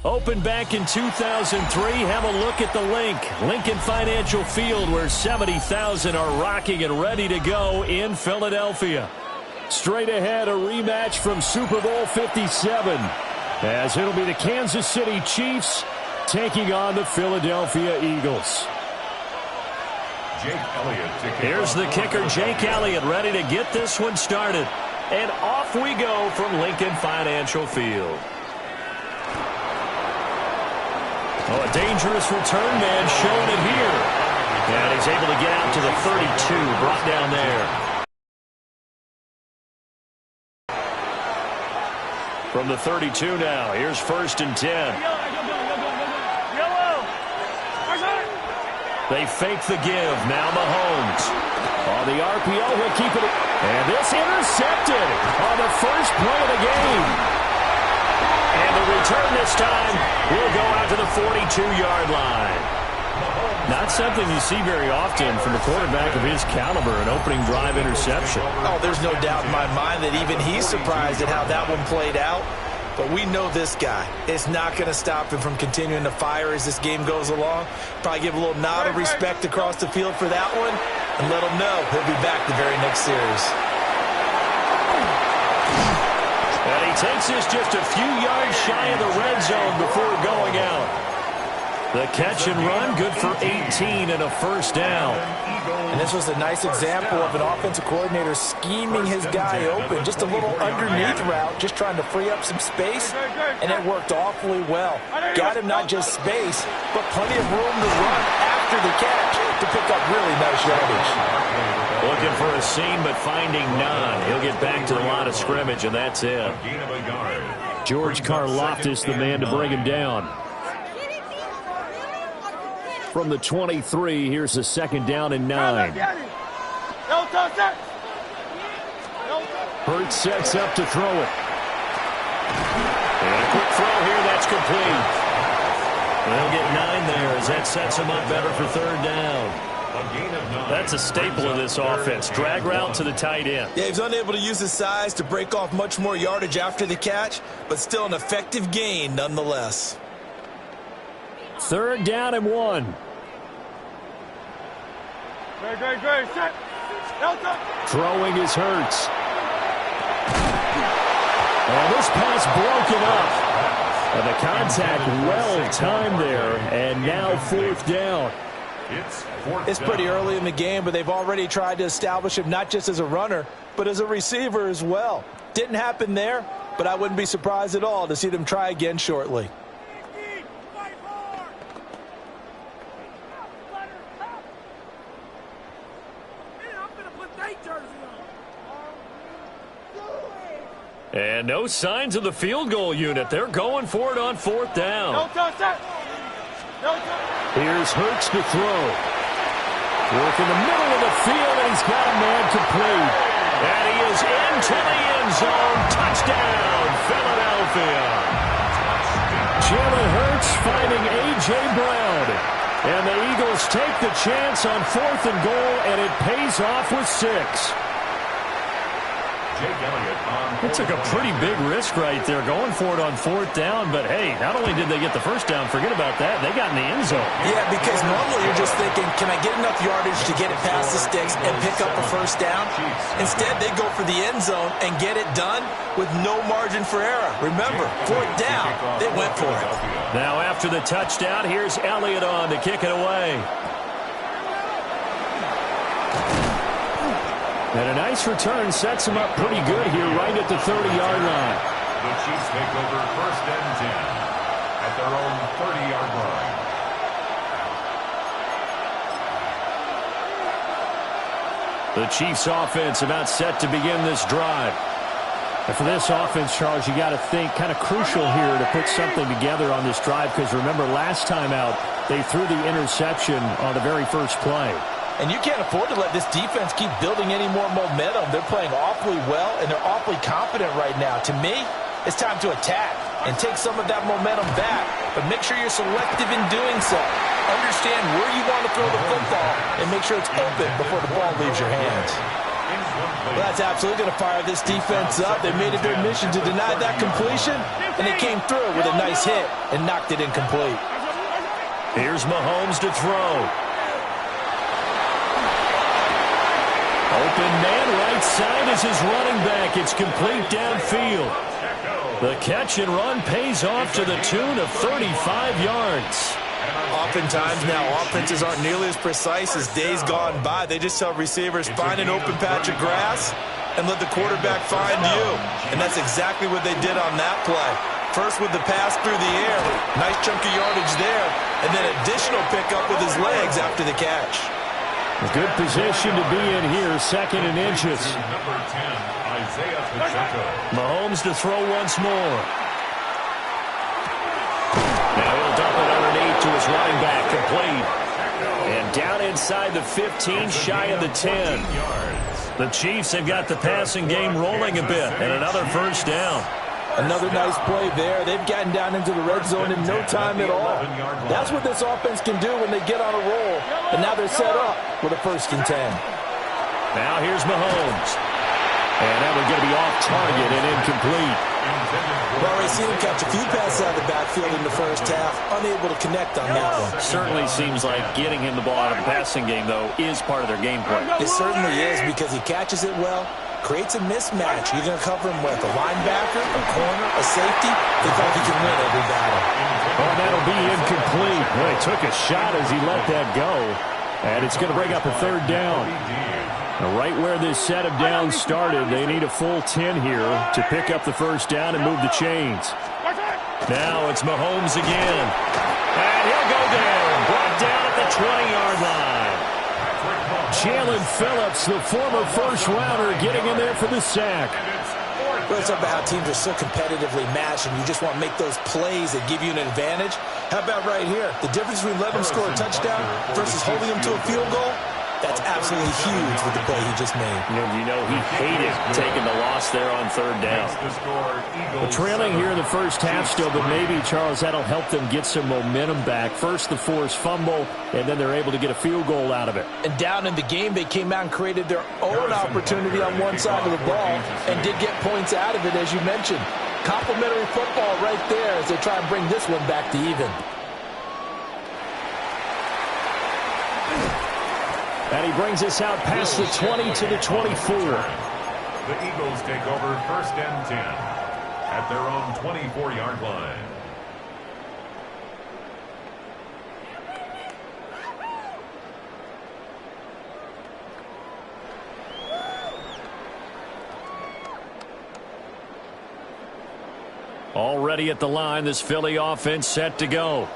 Opened back in 2003, have a look at the Lincoln Financial Field, where 70,000 are rocking and ready to go in Philadelphia. Straight ahead, a rematch from Super Bowl 57, as it'll be the Kansas City Chiefs taking on the Philadelphia Eagles. Here's the kicker, Jake Elliott, ready to get this one started. And off we go from Lincoln Financial Field. Oh, a dangerous return man showing it here. And he's able to get out to the 32, brought down there. From the 32 now, here's 1st and 10. They fake the give. Now Mahomes. On the RPO, he'll keep it. And this intercepted on the first play of the game. And the return this time will go out to the 42-yard line. Not something you see very often from a quarterback of his caliber, an opening drive interception. Oh, there's no doubt in my mind that even he's surprised at how that one played out. But we know this guy is not going to stop him from continuing to fire as this game goes along. Probably give a little nod of respect across the field for that one and let him know he'll be back the very next series. And he takes this just a few yards shy of the red zone before going out. The catch and run, good for 18 and a first down. And this was a nice example of an offensive coordinator scheming his guy open. Just a little underneath route, just trying to free up some space, and it worked awfully well. Got him not just space, but plenty of room to run after the catch to pick up really nice yardage. Looking for a seam, but finding none. He'll get back to the line of scrimmage, and that's it. George Karlaftis, the man to bring him down. From the 23, here's a 2nd down and 9. Hurts sets up to throw it. And a quick throw here, that's complete. They'll get 9 there as that sets him up better for 3rd down. That's a staple of this offense. Drag route to the tight end. Yeah, he's unable to use his size to break off much more yardage after the catch, but still an effective gain nonetheless. 3rd down and 1. Throwing is Hurts. And this pass broken up. And the contact well timed there. And now 4th down. It's pretty early in the game, but they've already tried to establish him not just as a runner, but as a receiver as well. Didn't happen there, but I wouldn't be surprised at all to see them try again shortly. And no signs of the field goal unit. They're going for it on 4th down. Here's Hurts to throw. Work in the middle of the field, and he's got a man complete. And he is into the end zone. Touchdown, Philadelphia. Jalen Hurts finding A.J. Brown. And the Eagles take the chance on 4th and goal, and it pays off with 6. It took a pretty big risk right there going for it on 4th down, but hey, not only did they get the first down, forget about that, they got in the end zone. Yeah, because normally you're just thinking, can I get enough yardage to get it past the sticks and pick up a first down? Instead, they go for the end zone and get it done with no margin for error. Remember, 4th down, they went for it. Now after the touchdown, here's Elliott on to kick it away. And a nice return sets him up pretty good here right at the 30-yard line. The Chiefs take over 1st and 10 at their own 30-yard line. The Chiefs offense about set to begin this drive. And for this offense, Charles, you got to think kind of crucial here to put something together on this drive, because remember last time out they threw the interception on the very first play. And you can't afford to let this defense keep building any more momentum. They're playing awfully well, and they're awfully confident right now. To me, it's time to attack and take some of that momentum back, but make sure you're selective in doing so. Understand where you want to throw the football and make sure it's open before the ball leaves your hands. Well, that's absolutely going to fire this defense up. They made it their mission to deny that completion, and they came through with a nice hit and knocked it incomplete. Here's Mahomes to throw. Open man right side is his running back. It's complete downfield. The catch and run pays off to the tune of 35 yards. Oftentimes now, offenses aren't nearly as precise as days gone by. They just tell receivers, find an open patch of grass and let the quarterback find you. And that's exactly what they did on that play. First with the pass through the air, nice chunk of yardage there, and then additional pickup with his legs after the catch. A good position to be in here, 2nd and inches. Mahomes to throw once more. Now he'll dump it underneath to his running back, complete. And down inside the 15, shy of the 10. The Chiefs have got the passing game rolling a bit, and another first down. Another nice play there. They've gotten down into the red zone in no time at all. That's what this offense can do when they get on a roll. And now they're set up with a 1st and 10. Now here's Mahomes. And that one's going to be off target and incomplete. We've already seen him catch a few passes out of the backfield in the first half. Unable to connect on that one. Certainly seems like getting him the ball out of the passing game, though, is part of their game plan. It certainly is, because he catches it well, creates a mismatch. You're going to cover him with a linebacker, a corner, a safety. They thought he can win every battle. Oh, that'll be incomplete. Well, he took a shot as he let that go. And it's going to bring up a 3rd down. Now, right where this set of downs started, they need a full 10 here to pick up the first down and move the chains. Now it's Mahomes again. And he'll go down. Brought down at the 20-yard line. Jalen Phillips, the former first-rounder, getting in there for the sack. Well, it's about how teams are so competitively matched, and you just want to make those plays that give you an advantage. How about right here? The difference between letting them score a touchdown versus holding them to a field goal? That's absolutely huge with the play he just made. You know he hated taking the loss there on 3rd down. Well, trailing here in the first half still, but maybe, Charles, that'll help them get some momentum back. First the forced fumble, and then they're able to get a field goal out of it. And down in the game, they came out and created their own opportunity on one side of the ball and did get points out of it, as you mentioned. Complimentary football right there as they try and bring this one back to even. And he brings us out past the 20 to the 24. The Eagles take over 1st and 10 at their own 24-yard line. Already at the line, this Philly offense set to go.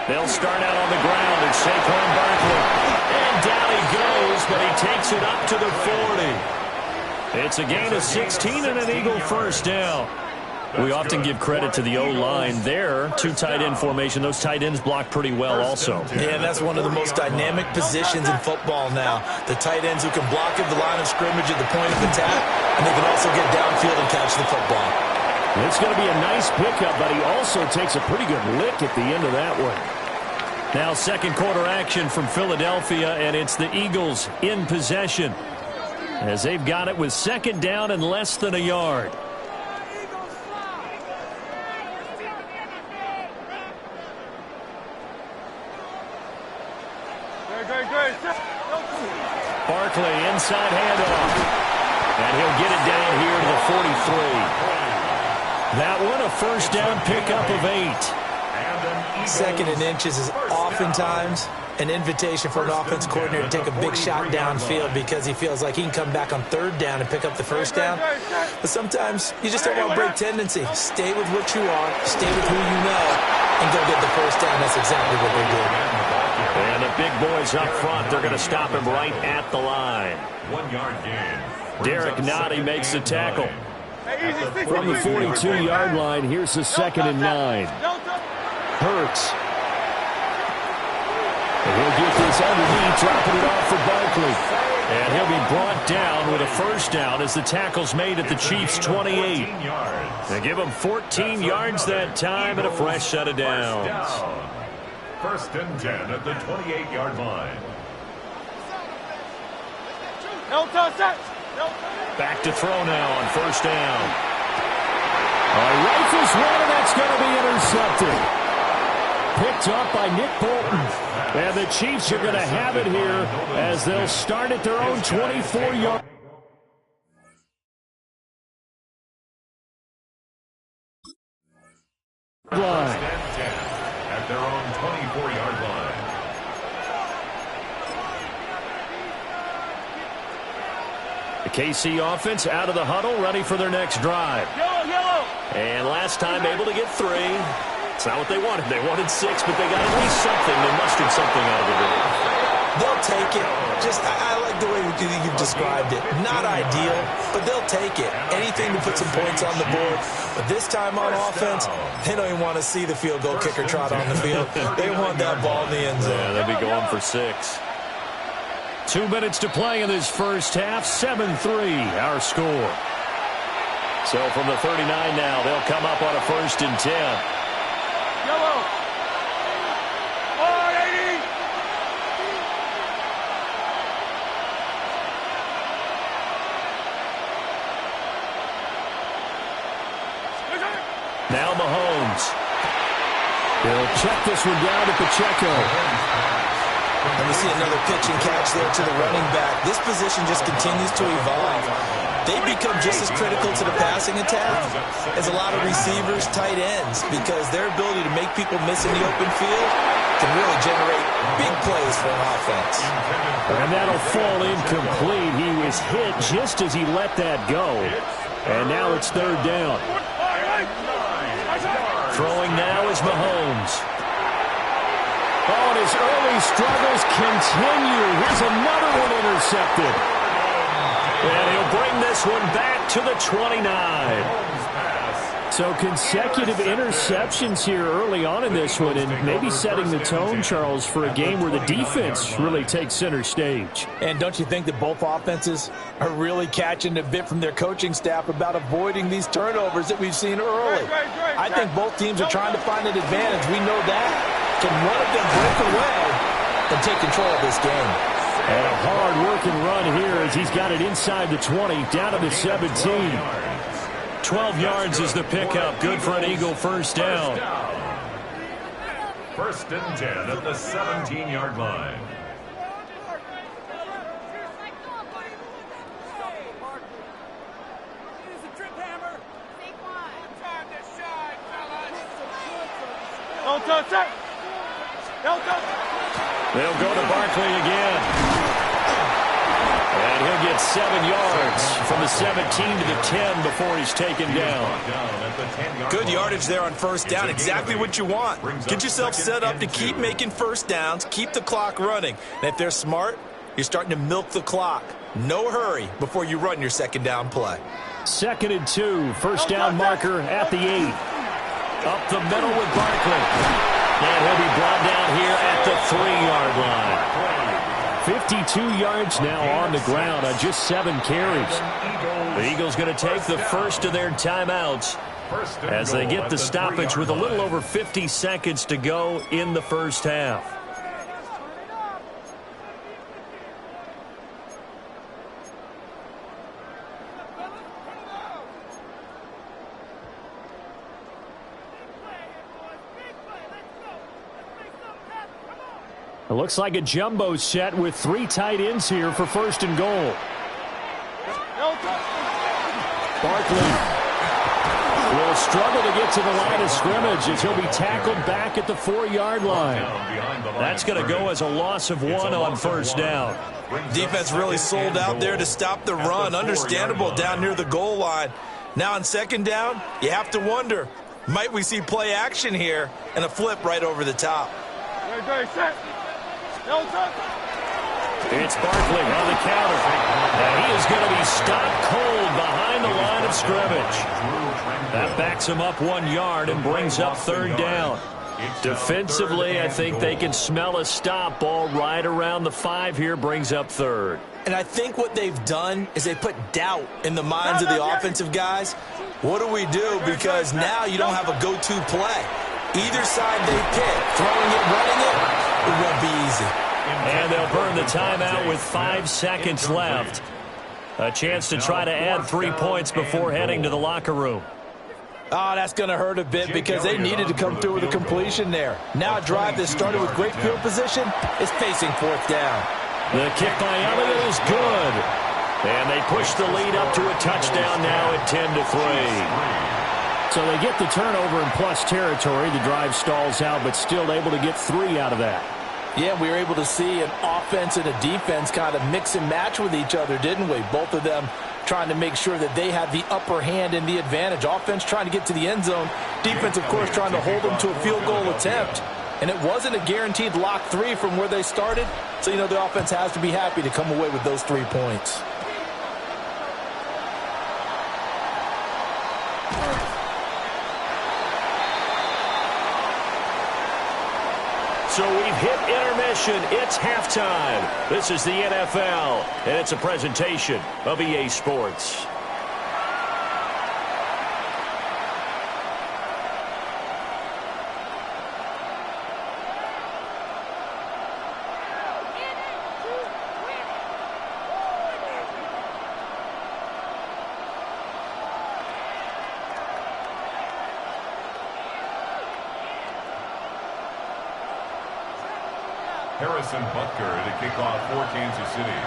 They'll start out on the ground and Saquon Barkley. And down he goes, but he takes it up to the 40. It's a gain of 16 and an Eagle first down. We often give credit to the O-line there. 2 tight end formation. Those tight ends block pretty well also. Yeah, that's one of the most dynamic positions in football now. The tight ends who can block at the line of scrimmage at the point of attack, and they can also get downfield and catch the football. It's going to be a nice pickup, but he also takes a pretty good lick at the end of that one. Now 2nd quarter action from Philadelphia, and it's the Eagles in possession as they've got it with 2nd down and less than a yard. Barkley inside handoff, and he'll get it down here to the 43. That one a first down pickup of 8. 2nd and inches is oftentimes an invitation for an offense coordinator to take a big shot downfield because he feels like he can come back on 3rd down and pick up the first down. But sometimes you just don't want to break tendency. Stay with what you are, stay with who you know, and go get the first down. That's exactly what they did. And the big boys up front, they're going to stop him right at the line. 1-yard gain. Derek Nottie makes the tackle. From the 42-yard line, here's the 2nd and 9. Hurts. And he'll get this underneath, dropping it off for Barkley. And he'll be brought down with a first down as the tackle's made at the Chiefs' 28. They give him 14 yards that time and a fresh set of downs. 1st and 10 at the 28-yard line. Back to throw now on first down. Rifles one, and that's going to be intercepted. Picked up by Nick Bolton. And the Chiefs are going to have it here as they'll start at their own 24-yard line. At their own 24-yard line. The KC offense out of the huddle, ready for their next drive. And last time able to get 3. It's not what they wanted. They wanted 6, but they got at least something. They mustered something out of the game. They'll take it. I like the way you've described it. Not ideal, but they'll take it. Anything to put some points on the board. But this time on offense, they don't even want to see the field goal kicker trot on the field. They want that ball in the end zone. Yeah, they'll be going for 6. 2 minutes to play in this first half. 7-3, our score. So from the 39 now, they'll come up on a 1st and 10. Yellow. 480. Now Mahomes. He'll check this one down to Pacheco. And we see another pitch and catch there to the running back. This position just continues to evolve. They become just as critical to the passing attack as a lot of receivers, tight ends, because their ability to make people miss in the open field can really generate big plays for an offense. And that'll fall incomplete. He was hit just as he let that go. And now it's 3rd down. Throwing now is Mahomes. Oh, and his early struggles continue. Here's another one intercepted. And he'll bring this one back to the 29. So consecutive interceptions here early on in this one, and maybe setting the tone, Charles, for a game where the defense really takes center stage. And don't you think that both offenses are really catching a bit from their coaching staff about avoiding these turnovers that we've seen early? I think both teams are trying to find an advantage. We know that. Can one of them break away and take control of this game? And a hard-working run here as he's got it inside the 20, down to the 17. 12 yards is the pickup. Good for an Eagle first down. 1st and 10 at the 17-yard line. Don't touch it. Don't touch it. They'll go to Barkley again. And he'll get 7 yards from the 17 to the 10 before he's taken down. Good yardage there on first down. Exactly what you want. Get yourself set up to keep making first downs, keep the clock running. And if they're smart, you're starting to milk the clock. No hurry before you run your 2nd down play. 2nd and 2. First down marker at the 8. Up the middle with Barkley. And he'll be brought down here at the 3-yard line. 52 yards now on the ground on just 7 carries. The Eagles going to take the first of their timeouts as they get the stoppage with a little over 50 seconds to go in the first half. It looks like a jumbo set with 3 tight ends here for 1st and goal. Barkley will struggle to get to the line of scrimmage as he'll be tackled back at the 4-yard line. That's going to go as a loss of 1 on first down. Defense really sold out there to stop the run. Understandable down near the goal line. Now on 2nd down, you have to wonder, might we see play action here and a flip right over the top? It's Barkley on the counter. And he is going to be stopped cold behind the line of scrimmage. That backs him up 1 yard and brings up 3rd down. Defensively, I think they can smell a stop ball right around the 5 here, brings up 3rd. And I think what they've done is they put doubt in the minds of the offensive guys. What do we do? Because now you don't have a go-to play. Either side they pick, throwing it, running it won't be easy. And they'll burn the timeout with 5 seconds left. A chance to try to add 3 points before heading to the locker room. Oh, that's going to hurt a bit because they needed to come through with a completion there. Now a drive that started with great field position is facing fourth down. The kick by Elliott is good. And they push the lead up to a touchdown now at 10-3. So they get the turnover in plus territory. The drive stalls out, but still able to get 3 out of that. Yeah, we were able to see an offense and a defense kind of mix and match with each other, didn't we? Both of them trying to make sure that they had the upper hand and the advantage. Offense trying to get to the end zone. Defense, of course, trying to hold them to a field goal attempt. And it wasn't a guaranteed lock 3 from where they started. So, the offense has to be happy to come away with those 3 points. So we've hit intermission. It's halftime. This is the NFL, and it's a presentation of EA Sports. Harrison Butker to kick off for Kansas City.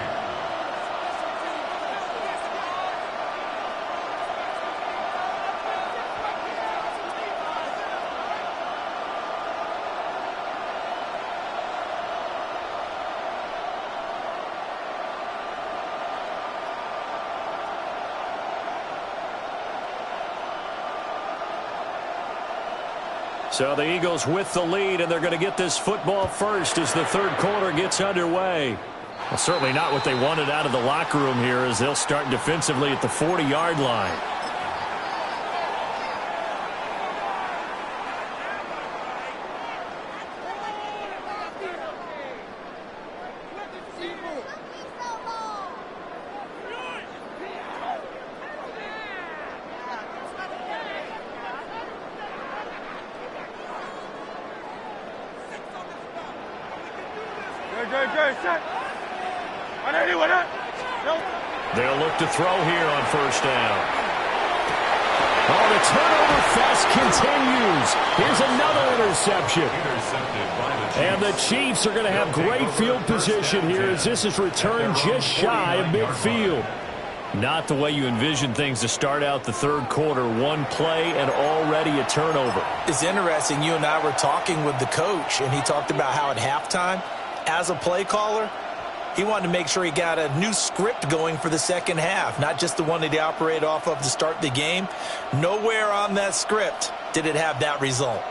So the Eagles with the lead, and they're going to get this football first as the third quarter gets underway. Well, certainly not what they wanted out of the locker room here as they'll start defensively at the 40-yard line. They'll look to throw here on first down. Oh, the turnover fest continues. Here's another interception. And the Chiefs are going to have great field position here as this is returned just shy of midfield. Not the way you envision things to start out the third quarter. One play and already a turnover. It's interesting. You and I were talking with the coach, and he talked about how at halftime, as a play caller, he wanted to make sure he got a new script going for the second half, not just the one that he operated off of to start the game. Nowhere on that script did it have that result.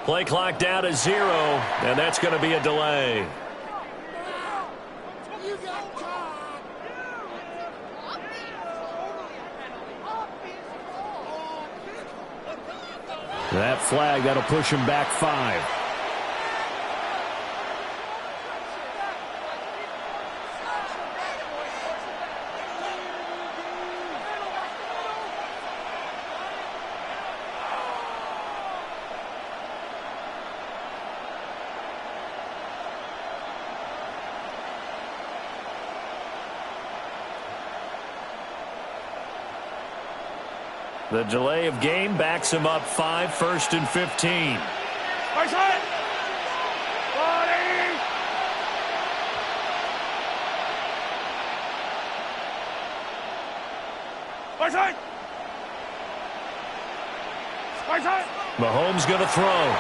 Play clock down to 0, and that's going to be a delay. That flag, that'll push him back 5. The delay of game backs him up 5, 1st and 15. Right side. 40. Right side. Right side. Mahomes going to throw.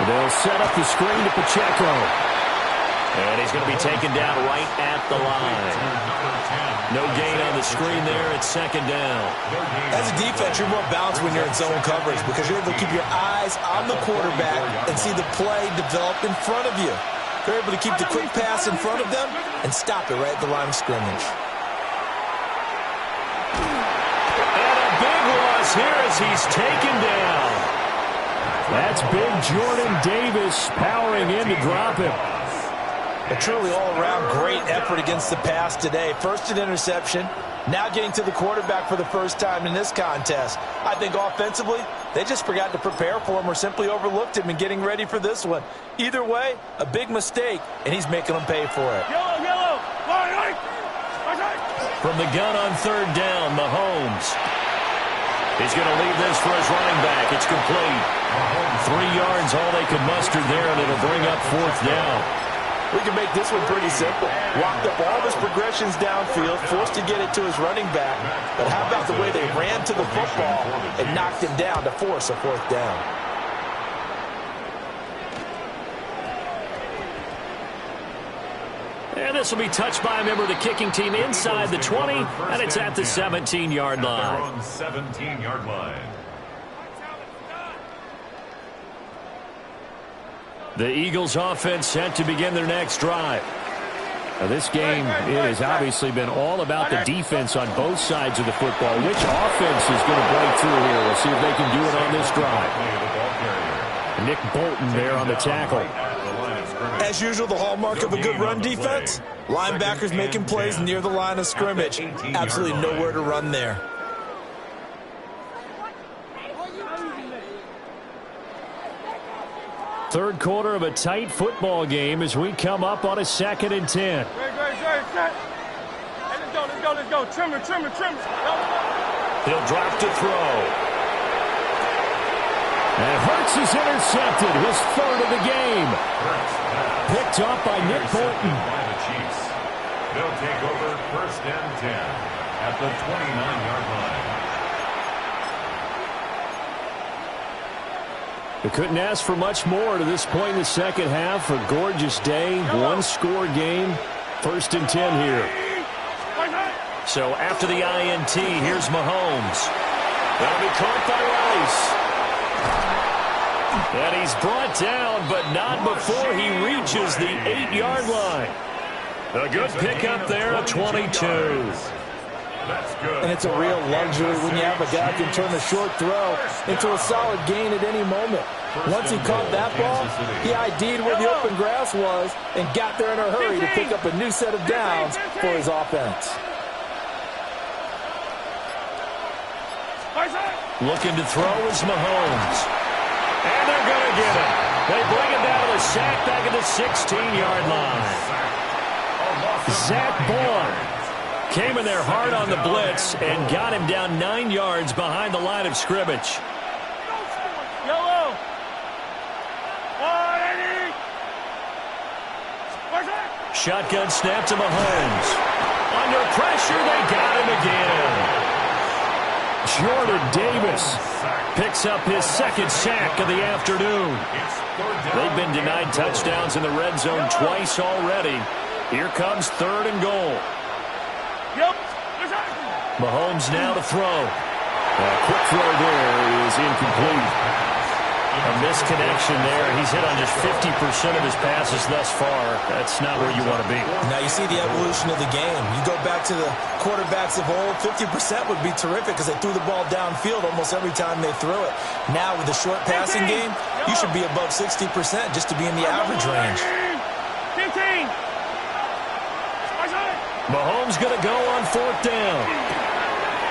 They'll set up the screen to Pacheco. And he's going to be taken down right at the line. No gain on the screen there. It's second down. As a defense, you're more balanced when you're in zone coverage because you're able to keep your eyes on the quarterback and see the play develop in front of you. You're able to keep the quick pass in front of them and stop it right at the line of scrimmage. And a big loss here as he's taken down. That's big Jordan Davis powering in to drop him. A truly all-around great effort against the pass today. First an interception, now getting to the quarterback for the first time in this contest. I think offensively, they just forgot to prepare for him or simply overlooked him in getting ready for this one. Either way, a big mistake, and he's making them pay for it. Yellow. From the gun on third down, Mahomes. He's going to leave this for his running back. It's complete. 3 yards, all they could muster there, and it'll bring up fourth down. We can make this one pretty simple. Walked up all of his progressions downfield, forced to get it to his running back. But how about the way they ran to the football and knocked him down to force a fourth down? And this will be touched by a member of the kicking team inside the 20, and it's at the 17-yard line. On 17-yard line. The Eagles offense set to begin their next drive. Now this game, it has obviously been all about the defense on both sides of the football. Which offense is going to break through here? We'll see if they can do it on this drive. Nick Bolton there on the tackle. As usual, the hallmark of a good run defense, linebackers making plays near the line of scrimmage. Absolutely nowhere to run there. Third quarter of a tight football game as we come up on a 2nd and 10. Great. Hey, let's go. Trim it. He'll drop to throw. And Hurts is intercepted, his third of the game. Picked up by Nick Bolton. They'll take over first and 10 at the 29-yard line. They couldn't ask for much more to this point in the second half. A gorgeous day, one-score game. First and 10 here. So after the INT, here's Mahomes. That'll be caught by Rice. And he's brought down, but not before he reaches the 8-yard line. A good pickup there at 22. And it's a real luxury when you have a guy who can turn a short throw into a solid gain at any moment. Once he caught that ball, he ID'd where the open grass was and got there in a hurry to pick up a new set of downs for his offense. Looking to throw is Mahomes. And they're going to get him. They bring him down to the sack back at the 16-yard line. Zach Bourne came in there hard on the blitz and got him down 9 yards behind the line of scrimmage. Yellow. Shotgun snap to Mahomes. Under pressure, they got him again. Jordan Davis picks up his second sack of the afternoon. They've been denied touchdowns in the red zone twice already. Here comes 3rd and goal. Mahomes now to throw. A quick throw there is incomplete. A misconnection there. He's hit on just 50% of his passes thus far. That's not where you want to be. Now you see the evolution of the game. You go back to the quarterbacks of old, 50% would be terrific because they threw the ball downfield almost every time they threw it. Now with the short passing game, you should be above 60% just to be in the average range. 15. Mahomes going to go on 4th down.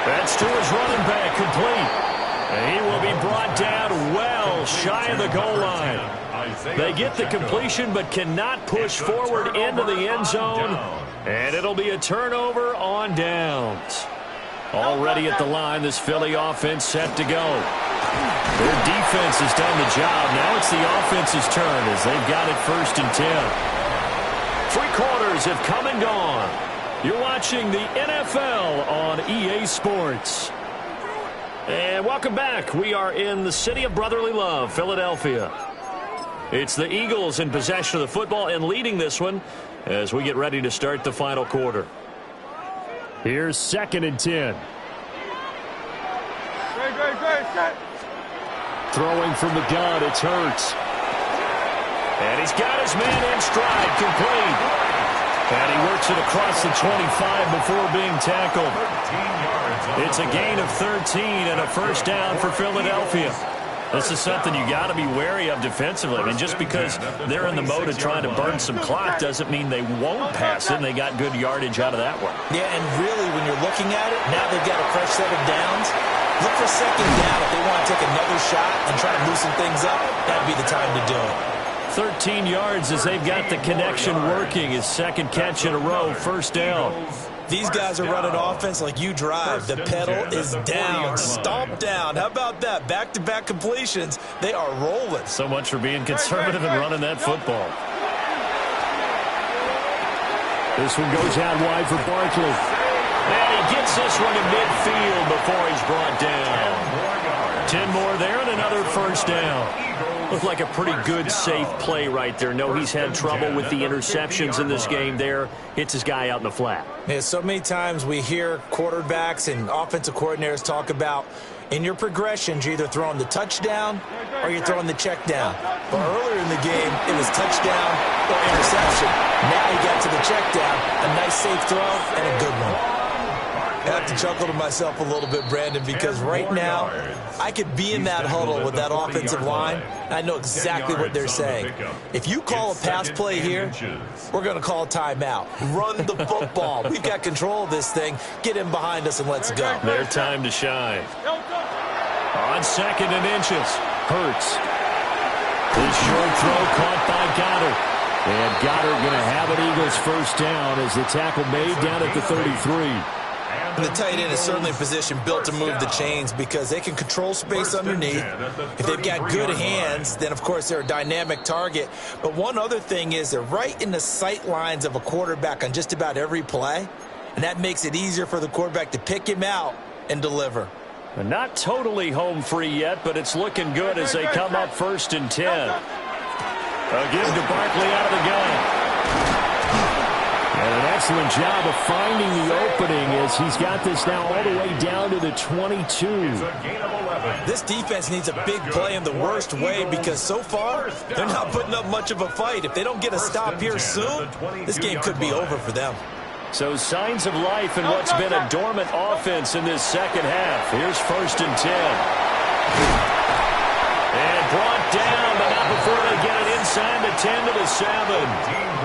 That's to his running back, complete. And he will be brought down well shy of the goal line. They get the completion but cannot push forward into the end zone. And it'll be a turnover on downs. Already at the line, this Philly offense set to go. Their defense has done the job. Now it's the offense's turn as they've got it 1st and 10. 3 quarters have come and gone. You're watching the NFL on EA Sports. And welcome back. We are in the city of brotherly love, Philadelphia. It's the Eagles in possession of the football and leading this one as we get ready to start the final quarter. Here's 2nd and 10. Great. Throwing from the gun, it's Hurts. And he's got his man in stride, complete. And he works it across the 25 before being tackled. It's a gain of 13 and a first down for Philadelphia. This is something you got to be wary of defensively. I mean, just because they're in the mode of trying to burn some clock doesn't mean they won't pass it, and they got good yardage out of that one. Yeah, and really, when you're looking at it, now they've got a fresh set of downs. Look for second down. If they want to take another shot and try to loosen things up, that'd be the time to do it. 13 yards as they've got the connection working. His second catch in a row, first down. These guys are running offense like you drive. The pedal is down, stomp down. How about that? Back-to-back completions. They are rolling. So much for being conservative and running that football. This one goes out wide for Barkley. And he gets this one in midfield before he's brought down. 10 more there and another first down. Looked like a pretty good, safe play right there. No, he's had trouble with the interceptions in this game there. Hits his guy out in the flat. Yeah, so many times we hear quarterbacks and offensive coordinators talk about in your progressions, you're either throwing the touchdown or you're throwing the check down. But earlier in the game, it was touchdown or interception. Now he got to the check down, a nice safe throw and a good one. I have to chuckle to myself a little bit, Brandon, because right now I could be in that huddle with that offensive line, and I know exactly what they're saying. If you call a pass play here, we're going to call a timeout. Run the football. We've got control of this thing. Get in behind us and let's go. Their time to shine. On second and inches, Hurts. His short throw caught by Goddard. And Goddard going to have an Eagles first down as the tackle made down at the 33. And the tight end is certainly a position built to move the chains because they can control space underneath. If they've got good hands, then, of course, they're a dynamic target. But one other thing is they're right in the sight lines of a quarterback on just about every play, and that makes it easier for the quarterback to pick him out and deliver. And not totally home free yet, but it's looking good as they come up first and 10. A give to Barkley out of the gun. And an excellent job of finding the opening as he's got this now all the way down to the 22. This defense needs a big play in the worst way because so far they're not putting up much of a fight. If they don't get a stop here soon, this game could be over for them. So signs of life in what's been a dormant offense in this second half. Here's first and 10. And brought down, but not before they get it inside the 10 to the 7.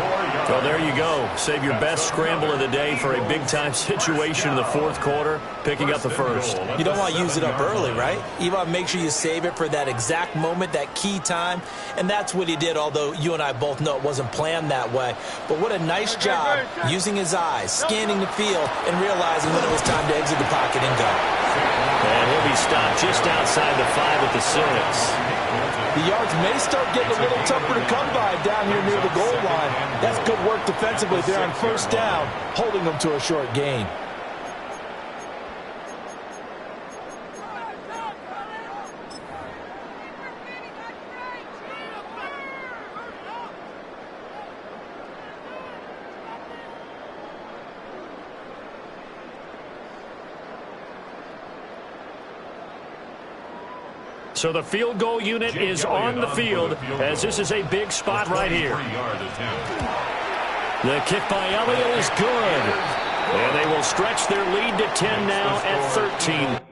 Well, there you go. Save your best scramble of the day for a big-time situation in the fourth quarter, picking up the first. You don't want to use it up early, right? You want to make sure you save it for that exact moment, that key time, and that's what he did, although you and I both know it wasn't planned that way. But what a nice job using his eyes, scanning the field, and realizing when it was time to exit the pocket and go. And he'll be stopped just outside the 5 at the 6. The yards may start getting a little tougher to come by down here near the goal line. That's good work defensively there on first down, holding them to a short gain. So the field goal unit is on the field as this is a big spot right here. The kick by Elliott is good. And they will stretch their lead to 10 now at 13.